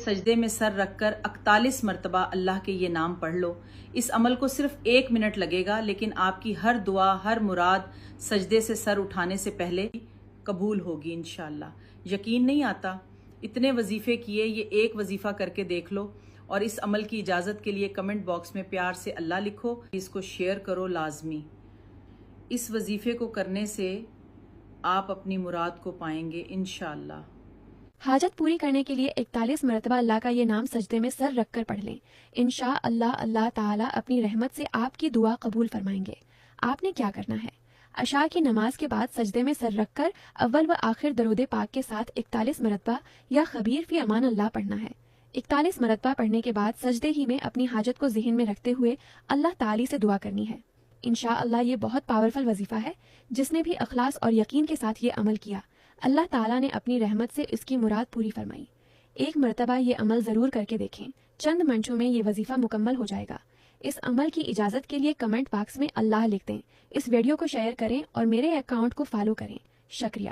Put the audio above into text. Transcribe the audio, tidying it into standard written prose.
سجدے میں سر رکھ کر 41 مرتبہ اللہ کے یہ نام پڑھ لو۔ اس عمل کو صرف 1 منٹ لگے گا، لیکن آپ کی ہر دعا، ہر مراد سجدے سے سر اٹھانے سے پہلے قبول ہوگی انشاءاللہ۔ یقین نہیں آتا؟ اتنے وظیفے کیے، یہ ایک وظیفہ کر کے دیکھ لو، اور اس عمل کی اجازت کے لیے کمنٹ باکس میں پیار سے اللہ لکھو، اس کو شیئر کرو لازمی۔ اس وظیفے کو کرنے سے آپ اپنی مراد کو پائیں گے انشاءاللہ۔ حاجت پوری کرنے کے لیے 41 مرتبہ اللہ کا یہ نام سجدے میں سر رکھ کر پڑھ لیں۔ انشاءاللہ اللہ تعالیٰ اپنی رحمت سے آپ کی دعا قبول فرمائیں گے۔ آپ نے کیا کرنا ہے؟ عشاء کی نماز کے بعد سجدے میں سر رکھ کر اول و آخر درود پاک کے ساتھ 41 مرتبہ یا خبیر فی امان اللہ پڑھنا ہے۔ 41 مرتبہ پڑھنے کے بعد سجدے ہی میں اپنی حاجت کو ذہن میں رکھتے ہوئے اللہ تعالی سے دعا کرنی ہے۔ انشاءاللہ یہ بہت پاورفل وظیفہ ہے، جس نے بھی اخلاص اور یقین کے ساتھ یہ عمل کیا، اللہ تعالیٰ نے اپنی رحمت سے اس کی مراد پوری فرمائی۔ ایک مرتبہ یہ عمل ضرور کر کے دیکھیں، چند منٹوں میں یہ وظیفہ مکمل ہو جائے گا۔ اس عمل کی اجازت کے لیے کمنٹ باکس میں اللہ لکھ دیں، اس ویڈیو کو شیئر کریں اور میرے اکاؤنٹ کو فالو کریں۔ شکریہ۔